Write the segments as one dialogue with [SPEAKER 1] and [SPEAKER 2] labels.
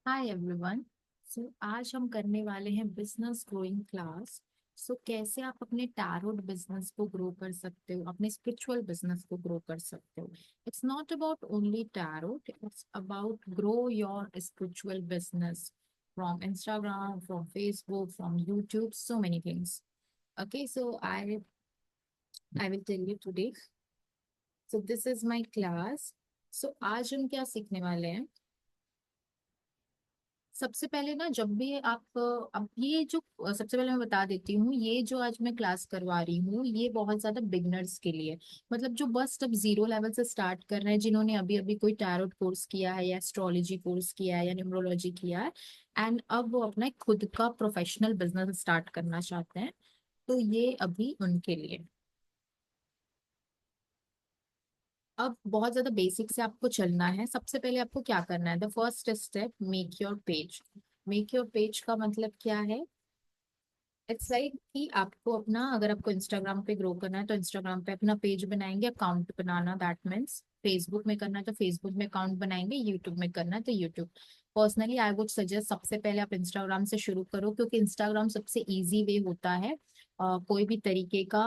[SPEAKER 1] Hi everyone. सो आज हम करने वाले हैं बिजनेस ग्रोइंग क्लास। सो कैसे आप अपने टैरोट बिजनेस को ग्रो कर सकते हो, अपने स्पिरिचुअल बिजनेस को ग्रो कर सकते हो। It's not about only tarot, it's about grow your spiritual business from Instagram, from Facebook, from YouTube, so many things. Okay, so I will tell you today. So this is my class. So आज हम क्या सीखने वाले हैं। सबसे पहले ना, जब भी आप अब ये जो सबसे पहले मैं बता देती हूँ, ये जो आज मैं क्लास करवा रही हूँ ये बहुत ज्यादा बिगनर्स के लिए, मतलब जो बस अब जीरो लेवल से स्टार्ट कर रहे हैं, जिन्होंने अभी अभी कोई टैरोट कोर्स किया है या एस्ट्रोलॉजी कोर्स किया है या न्यूमरोलॉजी किया है, एंड अब वो अपना एक खुद का प्रोफेशनल बिजनेस स्टार्ट करना चाहते हैं। तो ये अभी उनके लिए। अब बहुत ज्यादा बेसिक से आपको चलना है। सबसे पहले आपको क्या करना है, the first step, make your page. Make your page का मतलब क्या है? इट्स लाइक कि आपको अपना, अगर आपको इंस्टाग्राम पे ग्रो करना है तो इंस्टाग्राम पे अपना पेज बनाएंगे, account banana, that means Facebook में करना है तो फेसबुक में अकाउंट बनाएंगे, यूट्यूब में करना है तो YouTube. Personally I would suggest सबसे पहले आप इंस्टाग्राम से शुरू करो, क्योंकि इंस्टाग्राम सबसे इजी वे होता है कोई भी तरीके का।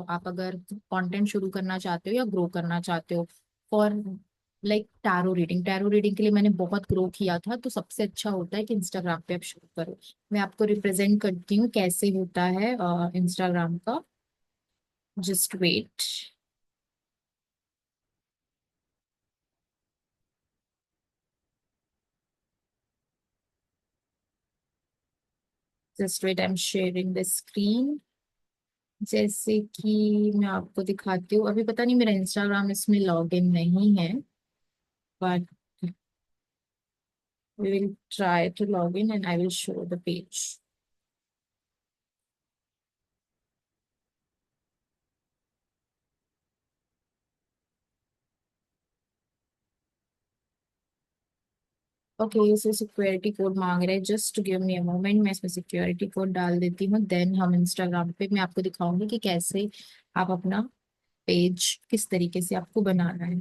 [SPEAKER 1] आप अगर कंटेंट शुरू करना चाहते हो या ग्रो करना चाहते हो, फॉर लाइक टैरो रीडिंग के लिए मैंने बहुत ग्रो किया था, तो सबसे अच्छा होता है कि इंस्टाग्राम पे आप शुरू करो। मैं आपको रिप्रेजेंट करती हूँ कैसे होता है इंस्टाग्राम का। Just wait. Just wait, I am sharing the screen. जैसे कि मैं आपको दिखाती हूँ, अभी पता नहीं मेरा इंस्टाग्राम इसमें लॉग इन नहीं है, but we will try to log in and I will show the page. Okay, इसे सिक्योरिटी कोड मांग रहे हैं, just give me a moment, मैं इसमें सिक्योरिटी कोड डाल देती हूँ, देन हम इंस्टाग्राम पे मैं आपको दिखाऊंगी कि कैसे आप अपना पेज किस तरीके से आपको बनाना है।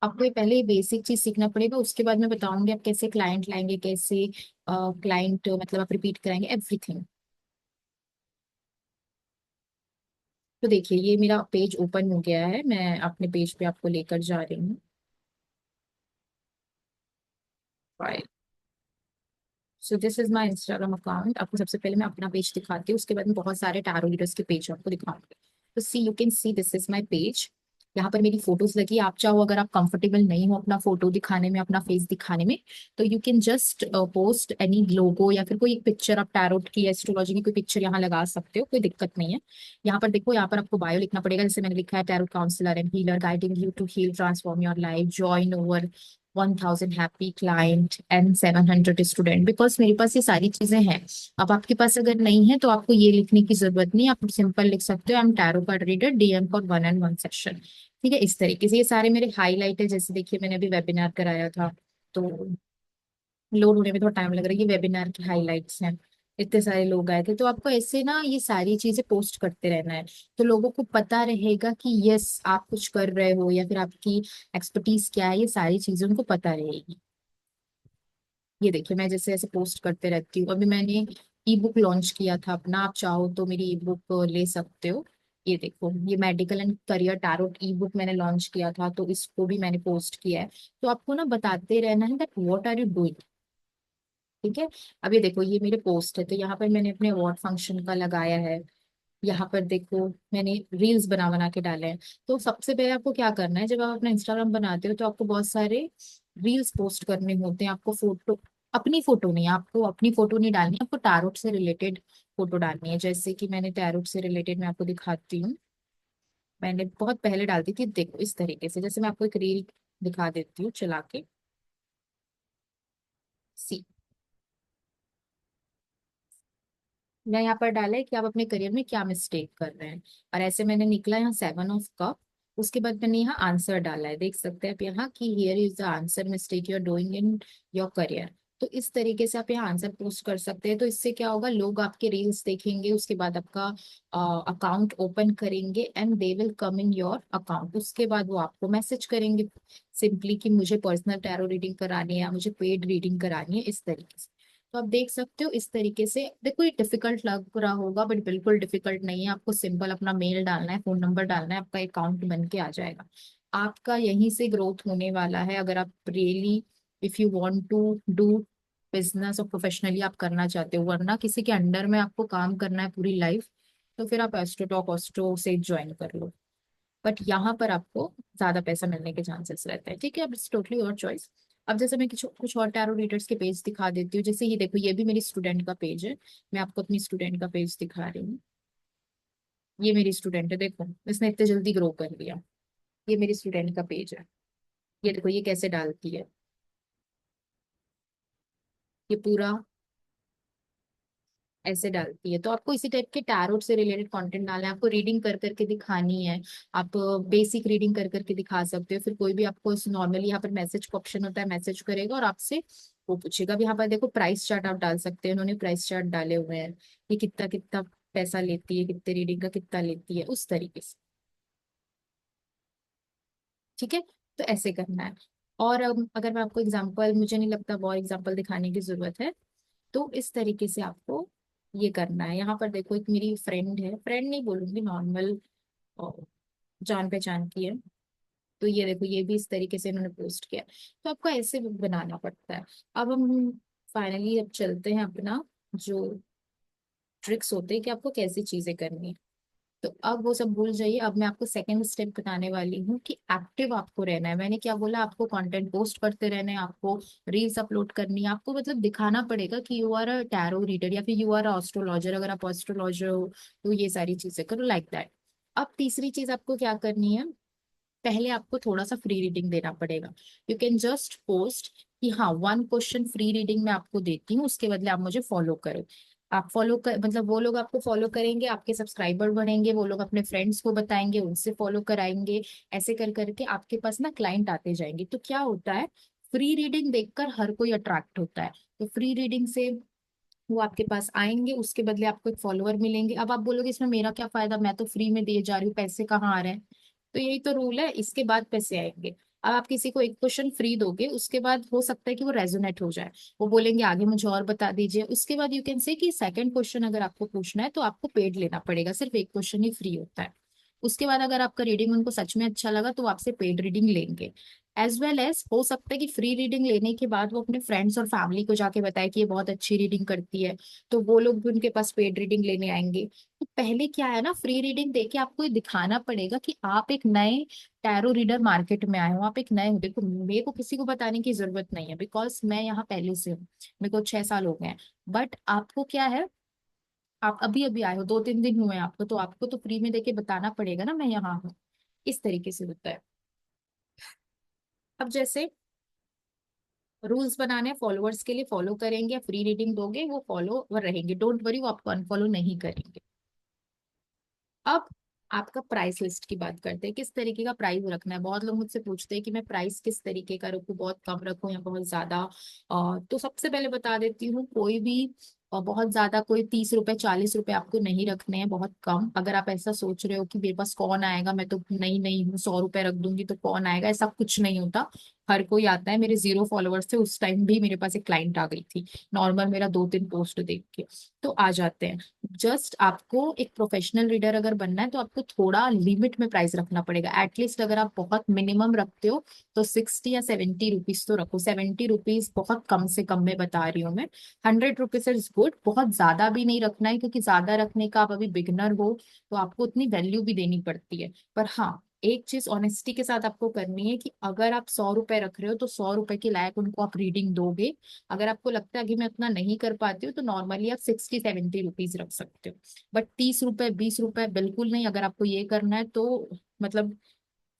[SPEAKER 1] आपको ये पहले बेसिक चीज सीखना पड़ेगा, उसके बाद मैं बताऊंगी आप कैसे क्लाइंट लाएंगे, कैसे क्लाइंट मतलब आप रिपीट कराएंगे, एवरीथिंग। तो देखिए, ये मेरा पेज ओपन हो गया है, मैं अपने पेज पे आपको लेकर जा रही हूँ। So this is my Instagram account. आपको सबसे पहले मैं अपना पेज दिखाती हूँ, उसके बाद में बहुत सारे टैरो रीडर्स के पेज आपको दिखाऊंगी। तो see, you can see this is my page. यहाँ पर मेरी फोटोज लगी है। आप चाहो, अगर आप कंफर्टेबल नहीं हो अपना फोटो दिखाने में, अपना फेस दिखाने में, तो you can just post any logo या फिर कोई एक पिक्चर, आप टैरोट की एस्ट्रोलॉजी की कोई पिक्चर यहाँ लगा सकते हो, कोई दिक्कत नहीं है। यहाँ पर देखो, यहाँ पर आपको बायो लिखना पड़ेगा, जैसे मैंने लिखा है, tarot counsellor and healer guiding you to heal transform your life, join over 1000 happy client and 700 student, because मेरे पास ये सारी चीजें हैं। अब आपके पास अगर नहीं है तो आपको ये लिखने की जरूरत नहीं, आप सिंपल लिख सकते हो, I am tarot card reader, DM for 1 on 1 session. ठीक है, इस तरीके से ये सारे मेरे हाईलाइट है। जैसे देखिए, मैंने अभी वेबिनार कराया था, तो लोड होने में थोड़ा टाइम लग रहा है, ये वेबिनार की हाईलाइट्स हैं। इतने सारे लोग आए थे, तो आपको ऐसे ना ये सारी चीजें पोस्ट करते रहना है, तो लोगों को पता रहेगा कि यस, आप कुछ कर रहे हो या फिर आपकी एक्सपर्टीज क्या है, ये सारी चीजें उनको पता रहेगी। ये देखिए, मैं जैसे ऐसे पोस्ट करते रहती हूँ। अभी मैंने ई बुक लॉन्च किया था अपना, आप चाहो तो मेरी ई बुक ले सकते हो। ये देखो, ये medical and career tarot E book मैंने लॉन्च किया था, तो इसको भी मैंने पोस्ट किया है। तो आपको ना बताते रहना है that what are you doing. ठीक है। अब ये देखो, ये मेरे पोस्ट है, तो यहाँ पर मैंने अपने अवार्ड फंक्शन का लगाया है। यहाँ पर देखो, मैंने रील्स बना बना के डाले हैं। तो सबसे पहले आपको क्या करना है, जब आप अपना इंस्टाग्राम बनाते हो तो आपको बहुत सारे रील्स पोस्ट करने होते हैं। आपको फोटो, अपनी फोटो नहीं, आपको अपनी फोटो नहीं डालनी, आपको टैरोट से रिलेटेड फोटो डालनी है। जैसे कि मैंने टैरोट से रिलेटेड, मैं आपको दिखाती हूँ, मैंने बहुत पहले डालती थी, देखो इस तरीके से। जैसे मैं आपको एक रील दिखा देती हूँ चला के। सी, मैं यहाँ पर डाला है कि आप अपने करियर में क्या मिस्टेक कर रहे हैं, और ऐसे मैंने निकला यहाँ 7 of कप। उसके बाद मैंने यहाँ आंसर डाला है, देख सकते हैं आप यहाँ कि here is the answer mistake you are doing in your career. तो इस तरीके से आप यहाँ आंसर पोस्ट कर सकते हैं। तो इससे क्या होगा, लोग आपके रील्स देखेंगे, उसके बाद आपका अकाउंट ओपन करेंगे and they will come in your account. उसके बाद वो आपको मैसेज करेंगे सिंपली कि मुझे पर्सनल टैरो रीडिंग करानी है या मुझे पेड रीडिंग करानी है, इस तरीके से। तो आप देख सकते हो इस तरीके से। देखो ये डिफिकल्ट लग रहा होगा बट बिल्कुल डिफिकल्ट नहीं है। आपको सिंपल अपना मेल डालना है, फोन नंबर डालना है, आपका अकाउंट बन के आ जाएगा। आपका यहीं से ग्रोथ होने वाला है। अगर आप really if you want to do business और प्रोफेशनली आप करना चाहते हो, वरना किसी के अंडर में आपको काम करना है पूरी लाइफ, तो फिर आप एस्ट्रोटॉक ऑस्ट्रो से ज्वाइन कर लो। बट यहाँ पर आपको ज्यादा पैसा मिलने के चांसेस रहते हैं। ठीक है, अब इट्स टोटली योर चॉइस। अब जैसे मैं कुछ और टैरो रीडर्स के पेज दिखा देती हूँ। जैसे ये देखो, ये भी मेरी स्टूडेंट का पेज है। मैं आपको अपनी स्टूडेंट का पेज दिखा रही हूँ। ये मेरी स्टूडेंट है, देखो इसने इतने जल्दी ग्रो कर लिया। ये मेरी स्टूडेंट का पेज है। ये देखो ये कैसे डालती है, ये पूरा ऐसे डालती है। तो आपको इसी टाइप के टैरोट से रिलेटेड कंटेंट डालना है, आपको रीडिंग कर करके दिखानी है। आप बेसिक रीडिंग कर करके दिखा सकते हो। फिर कोई भी आपको नॉर्मली यहाँ पर मैसेज का ऑप्शन होता है, मैसेज करेगा और आपसे वो पूछेगा। अब यहाँ पर देखो प्राइस चार्ट आप डाल सकते हैं, उन्होंने प्राइस चार्ट डाले हुए हैं। ये कितना कितना पैसा लेती है, कितने रीडिंग का कितना लेती है, उस तरीके से। ठीक है, तो ऐसे करना है। और अगर मैं आपको एग्जांपल, मुझे नहीं लगता और एग्जांपल दिखाने की जरूरत है। तो इस तरीके से आपको ये करना है। यहाँ पर देखो एक मेरी फ्रेंड है, फ्रेंड नहीं बोलूंगी, नॉर्मल जान पहचान की है। तो ये देखो ये भी इस तरीके से इन्होंने पोस्ट किया। तो आपको ऐसे बनाना पड़ता है। अब हम फाइनली अब चलते हैं अपना जो ट्रिक्स होते हैं कि आपको कैसी चीजें करनी है। तो अब वो सब भूल जाइए। अब मैं आपको सेकंड स्टेप बताने वाली हूँ कि एक्टिव आपको रहना है। मैंने क्या बोला, आपको कंटेंट पोस्ट करते रहना है, आपको रील्स अपलोड करनी है, आपको मतलब दिखाना पड़ेगा कि you are a tarot reader या फिर यू आर एस्ट्रोलॉजर। अगर आप एस्ट्रोलॉजर हो तो ये सारी चीजें करो, लाइक दैट। अब तीसरी चीज आपको क्या करनी है, पहले आपको थोड़ा सा फ्री रीडिंग देना पड़ेगा। यू कैन जस्ट पोस्ट कि हाँ 1 क्वेश्चन फ्री रीडिंग में आपको देती हूँ, उसके बदले आप मुझे फॉलो करो। आप फॉलो कर मतलब वो लोग आपको फॉलो करेंगे, आपके सब्सक्राइबर बढ़ेंगे, वो लोग अपने फ्रेंड्स को बताएंगे, उनसे फॉलो कराएंगे। ऐसे कर करके आपके पास ना क्लाइंट आते जाएंगे। तो क्या होता है, फ्री रीडिंग देखकर हर कोई अट्रैक्ट होता है। तो फ्री रीडिंग से वो आपके पास आएंगे, उसके बदले आपको एक फॉलोअर मिलेंगे। अब आप बोलोगे इसमें मेरा क्या फायदा, मैं तो फ्री में दिए जा रही हूँ, पैसे कहाँ आ रहे हैं। तो यही तो रूल है, इसके बाद पैसे आएंगे। अब आप किसी को 1 क्वेश्चन फ्री दोगे, उसके बाद हो सकता है कि वो रेजोनेट हो जाए, वो बोलेंगे आगे मुझे और बता दीजिए। उसके बाद यू कैन से कि सेकंड क्वेश्चन अगर आपको पूछना है तो आपको पेड लेना पड़ेगा, सिर्फ 1 क्वेश्चन ही फ्री होता है। उसके बाद अगर आपका रीडिंग उनको सच में अच्छा लगा तो वो आपसे पेड रीडिंग लेंगे। एज वेल एज हो सकता है कि फ्री रीडिंग लेने के बाद वो अपने फ्रेंड्स और फैमिली को जाके बताए कि ये बहुत अच्छी रीडिंग करती है, तो वो लोग भी उनके पास पेड रीडिंग लेने आएंगे। तो पहले क्या है ना, फ्री रीडिंग देके आपको ये दिखाना पड़ेगा कि आप एक नए टैरो रीडर मार्केट में आए हो, आप एक नए हो। देखो मेरे को किसी को बताने की जरूरत नहीं है, बिकॉज मैं यहाँ पहले से हूँ, मेरे को 6 साल हो गए हैं। बट आपको क्या है, आप अभी अभी आए हो, 2-3 दिन हुए हैं आपको, तो आपको तो फ्री में देके बताना पड़ेगा ना मैं यहाँ हूँ। इस तरीके से होता है। अब जैसे रूल्स बनाने फॉलोअर्स के लिए, फॉलो करेंगे, फ्री रीडिंग दोगे, वो फॉलोवर रहेंगे, डोंट वरी, वो आपको अनफॉलो नहीं करेंगे। अब आपका प्राइस लिस्ट की बात करते हैं, किस तरीके का प्राइस रखना है। बहुत लोग मुझसे पूछते हैं कि मैं प्राइस किस तरीके का रखूं, बहुत कम रखूं या बहुत ज्यादा। तो सबसे पहले बता देती हूँ, कोई भी बहुत ज्यादा कोई 30 रुपए 40 रुपए आपको नहीं रखने हैं, बहुत कम। अगर आप ऐसा सोच रहे हो कि मेरे पास कौन आएगा, मैं तो नहीं नहीं हूँ, 100 रुपए रख दूंगी तो कौन आएगा, ऐसा कुछ नहीं होता। हर कोई आता है। मेरे 0 फॉलोअर्स थे उस टाइम भी, मेरे पास एक क्लाइंट आ गई थी नॉर्मल मेरा 2-3 पोस्ट देख के, तो आ जाते हैं। जस्ट आपको एक प्रोफेशनल रीडर अगर बनना है तो आपको थोड़ा लिमिट में प्राइस रखना पड़ेगा। एटलीस्ट अगर आप बहुत मिनिमम रखते हो तो 60 या 70 रुपीज तो रखो। 70 रुपीज बहुत कम से कम में बता रही हूँ मैं। 100 रुपीज इज गुड, बहुत ज्यादा भी नहीं रखना है, क्योंकि ज्यादा रखने का आप अभी बिगनर हो तो आपको उतनी वैल्यू भी देनी पड़ती है। पर हाँ, एक चीज ऑनेस्टी के साथ आपको करनी है कि अगर आप 100 रुपए रख रहे हो तो 100 रुपए के लायक उनको आप रीडिंग दोगे। अगर आपको लगता है कि मैं उतना नहीं कर पाती हूँ तो नॉर्मली आप 60-70 रुपीज रख सकते हो। बट 30 रुपए 20 रुपए बिल्कुल नहीं। अगर आपको ये करना है तो मतलब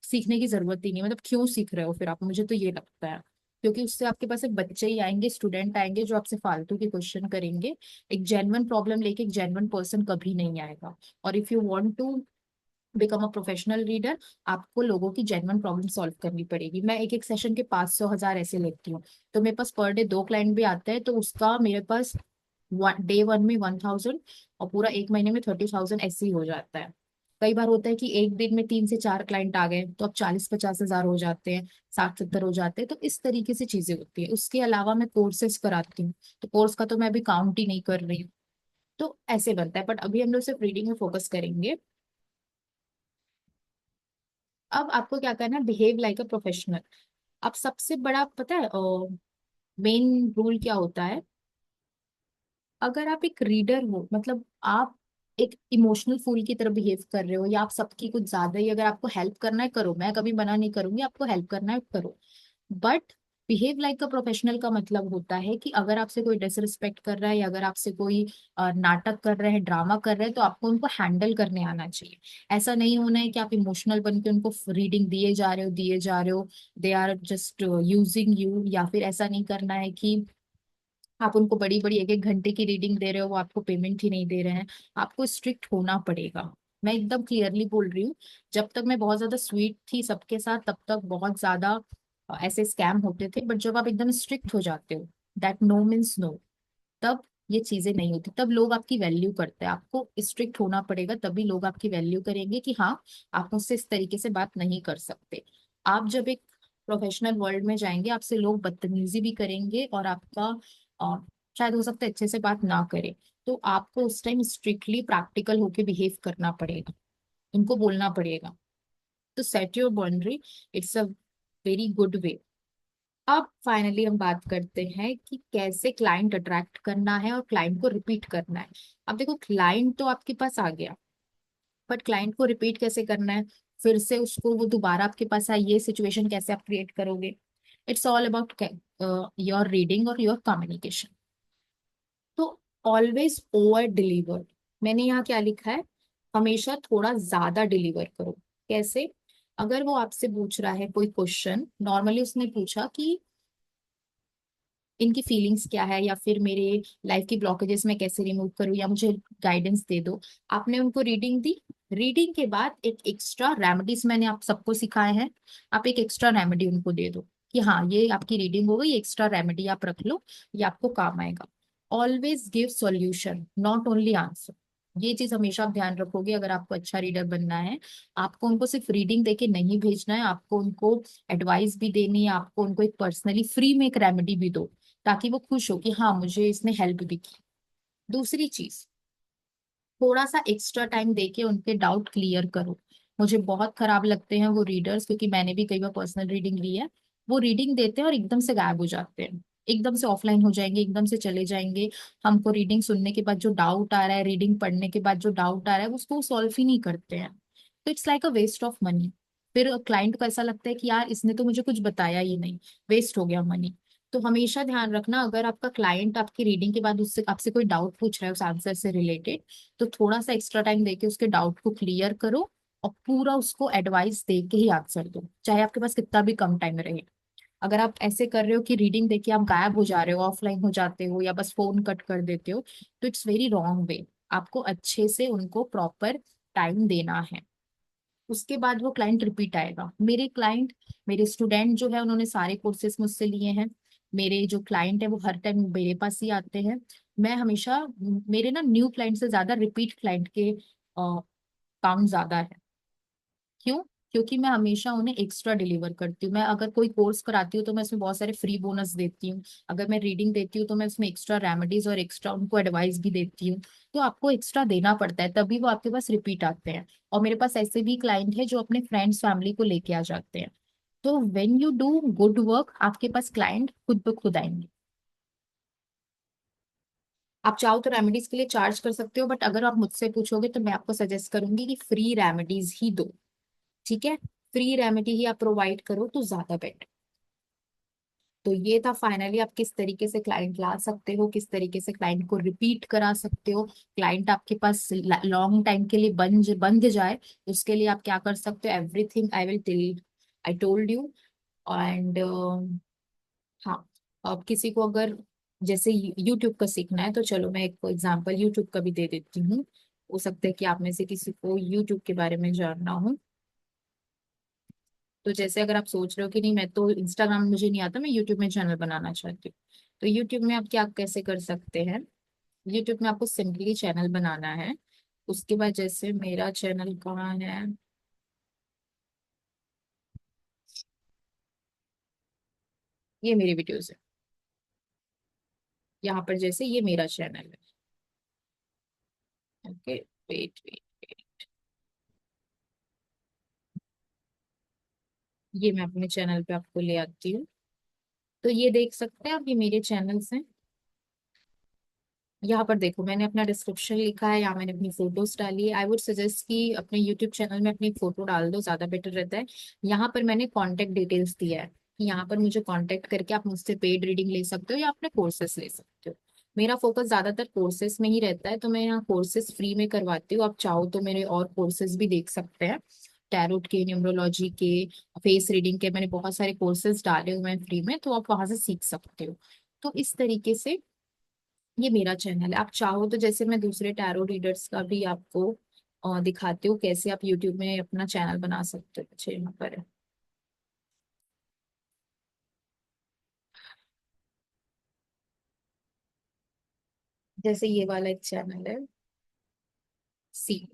[SPEAKER 1] सीखने की जरूरत ही नहीं है। मतलब क्यों सीख रहे हो फिर आप, मुझे तो ये लगता है। क्योंकि उससे आपके पास एक बच्चे ही आएंगे, स्टूडेंट आएंगे जो आपसे फालतू के क्वेश्चन करेंगे। एक जेन्युइन प्रॉब्लम लेके एक जेन्युइन पर्सन कभी नहीं आएगा। और if you want to become a professional reader, आपको लोगों की जेन्युइन प्रॉब्लम सॉल्व करनी पड़ेगी। मैं एक एक सेशन के 500 1000 ऐसे लेती हूँ। तो मेरे पास पर डे 2 क्लाइंट भी आते हैं, तो उसका मेरे पास डे वन में 1000 और पूरा एक महीने में 30,000 ऐसे ही हो जाता है। कई बार होता है कि एक दिन में 3 से 4 क्लाइंट आ गए, तो अब 40 50 हजार हो जाते हैं, 60 70 हो जाते हैं। तो इस तरीके से चीजें होती है। उसके अलावा मैं कोर्सेज कराती हूँ, तो कोर्स का तो मैं अभी काउंट ही नहीं कर रही हूँ। तो ऐसे बनता है, बट अभी हम लोग सिर्फ रीडिंग में फोकस करेंगे। अब आपको क्या करना है, बिहेव लाइक अ प्रोफेशनल। अब सबसे बड़ा पता है मेन रूल क्या होता है, अगर आप एक रीडर हो, मतलब आप एक इमोशनल फूल की तरह बिहेव कर रहे हो, या आप सबकी कुछ ज्यादा ही, अगर आपको हेल्प करना है करो, मैं कभी मना नहीं करूंगी, आपको हेल्प करना है करो, but behave like a professional का मतलब होता है कि अगर आपसे कोई डिसरिस्पेक्ट कर रहा है, या अगर आपसे कोई नाटक कर रहे हैं, ड्रामा कर रहे हैं, तो आपको उनको हैंडल करने आना चाहिए। ऐसा नहीं होना है कि आप इमोशनल बन के उनको रीडिंग दिए जा रहे हो, they are just using you. या फिर ऐसा नहीं करना है कि आप उनको बड़ी बड़ी एक एक घंटे की रीडिंग दे रहे हो, वो आपको पेमेंट ही नहीं दे रहे हैं। आपको स्ट्रिक्ट होना पड़ेगा। मैं एकदम क्लियरली बोल रही हूँ। जब तक मैं बहुत ज्यादा स्वीट थी सबके साथ, तब तक बहुत ज्यादा ऐसे स्कैम होते थे, बट जब आप एकदम स्ट्रिक्ट हो जाते हो, दैट नो मीन्स नो, तब ये चीजें नहीं होती। तब लोग आपकी वैल्यू करते हैं। आपको स्ट्रिक्ट होना पड़ेगा, तभी लोग आपकी वैल्यू करेंगे कि हाँ, आप मुझसे इस तरीके से बात नहीं कर सकते। आप जब एक प्रोफेशनल वर्ल्ड में जाएंगे, आपसे लोग बदतमीजी भी करेंगे, और आपका अ, शायद हो सकता है अच्छे से बात ना करे। तो आपको उस टाइम स्ट्रिक्टली प्रैक्टिकल होके बिहेव करना पड़ेगा, उनको बोलना पड़ेगा। तो set your boundary, it's a very good way. अब फाइनली हम बात करते हैं कि कैसे क्लाइंट अट्रैक्ट करना है और क्लाइंट को रिपीट करना है। अब देखो, क्लाइंट तो आपके पास आ गया, बट क्लाइंट को रिपीट कैसे करना है, फिर से उसको वो दोबारा आपके पास आए, ये सिचुएशन कैसे आप क्रिएट करोगे। It's all about your reading और योर कम्युनिकेशन। तो ऑलवेज ओवर डिलीवर। मैंने यहाँ क्या लिखा है, हमेशा थोड़ा ज्यादा डिलीवर करो। कैसे, अगर वो आपसे पूछ रहा है कोई क्वेश्चन, नॉर्मली उसने पूछा कि इनकी फीलिंग्स क्या है, या फिर मेरे लाइफ की ब्लॉकेजेस मैं कैसे रिमूव करूँ, या मुझे गाइडेंस दे दो। आपने उनको रीडिंग दी, रीडिंग के बाद एक एक्स्ट्रा रेमेडीज मैंने आप सबको सिखाए हैं, आप एक एक्स्ट्रा रेमेडी उनको दे दो कि हाँ, ये आपकी रीडिंग हो गई, एक्स्ट्रा रेमेडी आप रख लो, ये आपको काम आएगा। Always give solution, not only answer. ये चीज हमेशा आप ध्यान रखोगे अगर आपको अच्छा रीडर बनना है। आपको उनको सिर्फ रीडिंग देके नहीं भेजना है, आपको उनको एडवाइस भी देनी है, आपको उनको एक पर्सनली फ्री में एक रेमेडी भी दो, ताकि वो खुश हो कि हाँ, मुझे इसने हेल्प भी की। दूसरी चीज, थोड़ा सा एक्स्ट्रा टाइम देके उनके डाउट क्लियर करो। मुझे बहुत खराब लगते हैं वो रीडर्स, क्योंकि मैंने भी कई बार पर्सनल रीडिंग ली है। वो रीडिंग देते हैं और एकदम से गायब हो जाते हैं, एकदम से ऑफलाइन हो जाएंगे, एकदम से चले जाएंगे। हमको रीडिंग सुनने के बाद जो डाउट आ रहा है, रीडिंग पढ़ने के बाद जो डाउट आ रहा है, उसको सॉल्व ही नहीं करते हैं। तो it's like a waste of money. फिर क्लाइंट को ऐसा लगता है कि यार, इसने तो मुझे कुछ बताया ही नहीं, वेस्ट हो गया मनी। तो हमेशा ध्यान रखना, अगर आपका क्लाइंट आपकी रीडिंग के बाद उससे आपसे कोई डाउट पूछ रहा है उस आंसर से रिलेटेड, तो थोड़ा सा एक्स्ट्रा टाइम देके उसके डाउट को क्लियर करो, और पूरा उसको एडवाइस दे के ही आंसर दो, चाहे आपके पास कितना भी कम टाइम रहे। अगर आप ऐसे कर रहे हो कि रीडिंग देके आप गायब हो जा रहे हो, ऑफलाइन हो जाते हो, या बस फोन कट कर देते हो, तो इट्स वेरी रॉन्ग वे। आपको अच्छे से उनको प्रॉपर टाइम देना है। उसके बाद वो क्लाइंट रिपीट आएगा। मेरे क्लाइंट, मेरे स्टूडेंट जो है, उन्होंने सारे कोर्सेज मुझसे लिए हैं। मेरे जो क्लाइंट है वो हर टाइम मेरे पास ही आते हैं। मैं हमेशा, मेरे ना न्यू क्लाइंट से ज्यादा रिपीट क्लाइंट के काउंट ज्यादा है। क्यों? क्योंकि मैं हमेशा उन्हें एक्स्ट्रा डिलीवर करती हूँ। मैं अगर कोई कोर्स कराती हूँ तो मैं उसमें बहुत सारे फ्री बोनस देती हूँ। अगर मैं रीडिंग देती हूँ तो मैं उसमें एक्स्ट्रा रेमेडीज और एक्स्ट्रा उनको एडवाइस भी देती हूँ। तो आपको एक्स्ट्रा देना पड़ता है, तभी वो आपके पास रिपीट आते हैं। और मेरे पास ऐसे भी क्लाइंट है जो अपने फ्रेंड्स फैमिली को लेके आ जाते हैं। तो when you do good work, आपके पास क्लाइंट खुद ब खुद आएंगे। आप चाहो तो रेमेडीज के लिए चार्ज कर सकते हो, बट अगर आप मुझसे पूछोगे तो मैं आपको सजेस्ट करूंगी कि फ्री रेमेडीज ही दो। ठीक है, फ्री रेमेडी ही आप प्रोवाइड करो तो ज्यादा बेटर। तो ये था फाइनली, आप किस तरीके से क्लाइंट ला सकते हो, किस तरीके से क्लाइंट को रिपीट करा सकते हो। क्लाइंट आपके पास लॉन्ग टाइम के लिए बंद बंध जाए, उसके लिए आप क्या कर सकते हो, everything I will tell, I told you. And हाँ, अब किसी को अगर जैसे यूट्यूब का सीखना है, तो चलो मैं एक एग्जांपल यूट्यूब का भी दे देती हूँ। हो सकता है कि आप में से किसी को यूट्यूब के बारे में जानना हो। तो जैसे अगर आप सोच रहे हो कि नहीं मैं तो इंस्टाग्राम मुझे नहीं आता, मैं यूट्यूब में चैनल बनाना चाहती हूँ, तो यूट्यूब में आप क्या कैसे कर सकते हैं। यूट्यूब में आपको सिंपली चैनल बनाना है। उसके बाद जैसे मेरा चैनल कहाँ है, ये मेरी वीडियोस है, यहाँ पर जैसे ये मेरा चैनल है। ओके, वेट वेट, ये मैं अपने चैनल पे आपको ले आती हूँ। तो ये देख सकते हैं आप, ये मेरे चैनल्स हैं। यहाँ पर देखो मैंने अपना डिस्क्रिप्शन लिखा है, यहाँ मैंने अपनी फोटोज डाली है। आई वुड सजेस्ट कि अपने यूट्यूब चैनल में अपनी फोटो डाल दो, ज्यादा बेटर रहता है। यहाँ पर मैंने कॉन्टेक्ट डिटेल्स दिया है कि यहाँ पर मुझे कॉन्टेक्ट करके आप मुझसे पेड रीडिंग ले सकते हो या अपने कोर्सेस ले सकते हो। मेरा फोकस ज्यादातर कोर्सेज में ही रहता है, तो मैं यहाँ कोर्सेज फ्री में करवाती हूँ। आप चाहो तो मेरे और कोर्सेज भी देख सकते हैं, टैरोट के, न्यूमरोलॉजी के, फेस रीडिंग के, मैंने बहुत सारे कोर्सेज डाले हुए हैं फ्री में, तो आप वहां से सीख सकते हो। तो इस तरीके से ये मेरा चैनल है। आप चाहो तो जैसे मैं दूसरे टैरो रीडर्स का भी आपको दिखाती हूँ कैसे आप यूट्यूब में अपना चैनल बना सकते हो। अच्छा, यहाँ पर है। जैसे ये वाला एक चैनल है, सी,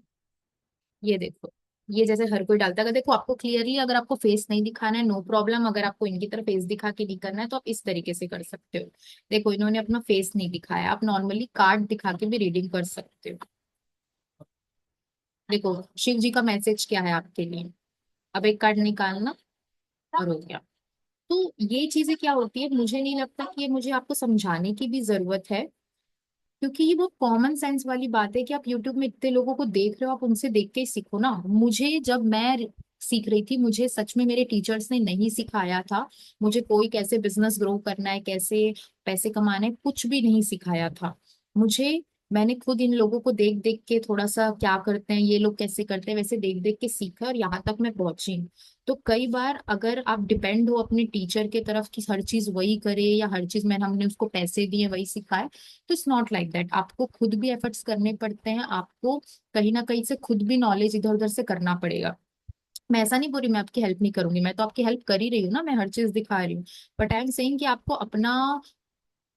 [SPEAKER 1] ये देखो, ये जैसे हर कोई डालता है। अगर देखो आपको क्लियरली अगर आपको फेस नहीं दिखाना है, नो प्रॉब्लम। अगर आपको इनकी तरह फेस दिखा के नहीं करना है तो आप इस तरीके से कर सकते हो। देखो इन्होंने अपना फेस नहीं दिखाया, आप नॉर्मली कार्ड दिखा के भी रीडिंग कर सकते हो। देखो शिव जी का मैसेज क्या है आपके लिए, अब एक कार्ड निकालना और हो गया। तो ये चीजें क्या होती है, मुझे नहीं लगता कि ये मुझे आपको समझाने की भी जरूरत है, क्योंकि ये बहुत कॉमन सेंस वाली बात है कि आप यूट्यूब में इतने लोगों को देख रहे हो, आप उनसे देख के ही सीखो ना। मुझे जब मैं सीख रही थी, मुझे सच में मेरे टीचर्स ने नहीं सिखाया था। मुझे कोई कैसे बिजनेस ग्रो करना है, कैसे पैसे कमाने हैं, कुछ भी नहीं सिखाया था मुझे। मैंने खुद इन लोगों को देख देख के थोड़ा सा क्या करते हैं ये लोग, कैसे करते हैं, वैसे देख देख के सीखा और यहाँ तक मैं पहुंची हूँ। तो कई बार अगर आप डिपेंड हो अपने टीचर के तरफ कि हर चीज वही करे या हर चीज में हमने उसको पैसे दिए वही सिखाए, तो इट्स नॉट लाइक दैट। आपको खुद भी एफर्ट्स करने पड़ते हैं, आपको कहीं ना कहीं से खुद भी नॉलेज इधर उधर से करना पड़ेगा। मैं ऐसा नहीं बोल रही मैं आपकी हेल्प नहीं करूंगी, मैं तो आपकी हेल्प कर ही रही हूँ ना, मैं हर चीज दिखा रही हूँ। बट आई एम सेइंग कि आपको अपना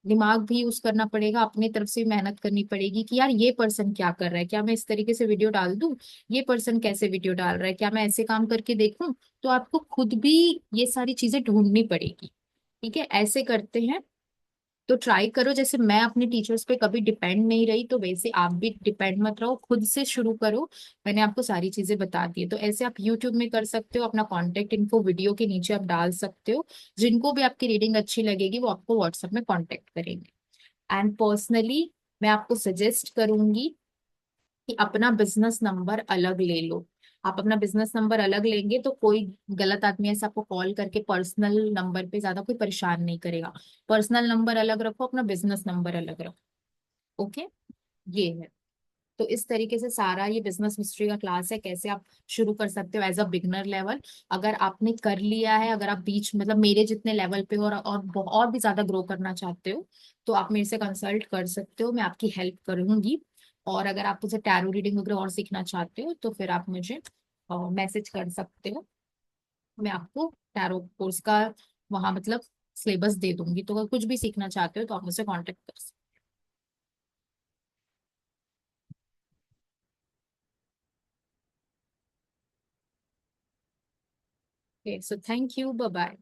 [SPEAKER 1] दिमाग भी यूज करना पड़ेगा, अपनी तरफ से भी मेहनत करनी पड़ेगी कि यार ये पर्सन क्या कर रहा है, क्या मैं इस तरीके से वीडियो डाल दूं, ये पर्सन कैसे वीडियो डाल रहा है, क्या मैं ऐसे काम करके देखूं। तो आपको खुद भी ये सारी चीजें ढूंढनी पड़ेगी। ठीक है, ऐसे करते हैं। तो ट्राई करो, जैसे मैं अपने टीचर्स पे कभी डिपेंड नहीं रही, तो वैसे आप भी डिपेंड मत रहो, खुद से शुरू करो। मैंने आपको सारी चीजें बता दी है, तो ऐसे आप यूट्यूब में कर सकते हो। अपना कॉन्टेक्ट इन्फो वीडियो के नीचे आप डाल सकते हो, जिनको भी आपकी रीडिंग अच्छी लगेगी वो आपको व्हाट्सएप में कॉन्टेक्ट करेंगे। एंड पर्सनली मैं आपको सजेस्ट करूंगी कि अपना बिजनेस नंबर अलग ले लो। आप अपना बिजनेस नंबर अलग लेंगे तो कोई गलत आदमी ऐसे आपको कॉल करके पर्सनल नंबर पे ज्यादा कोई परेशान नहीं करेगा। पर्सनल नंबर अलग रखो, अपना बिजनेस नंबर अलग रखो। ओके, ये है। तो इस तरीके से सारा ये बिजनेस मिस्ट्री का क्लास है, कैसे आप शुरू कर सकते हो एज अ बिगनर लेवल। अगर आपने कर लिया है, अगर आप बीच मतलब मेरे जितने लेवल पे हो और भी ज्यादा ग्रो करना चाहते हो, तो आप मेरे से कंसल्ट कर सकते हो, मैं आपकी हेल्प करूंगी। और अगर आप मुझे टैरो रीडिंग वगैरह और सीखना चाहते हो तो फिर आप मुझे मैसेज कर सकते हो। मैं आपको टैरो कोर्स का वहाँ मतलब सिलेबस दे दूंगी, तो अगर कुछ भी सीखना चाहते हो तो आप मुझसे कांटेक्ट कर सकते हो। So thank you, bye bye.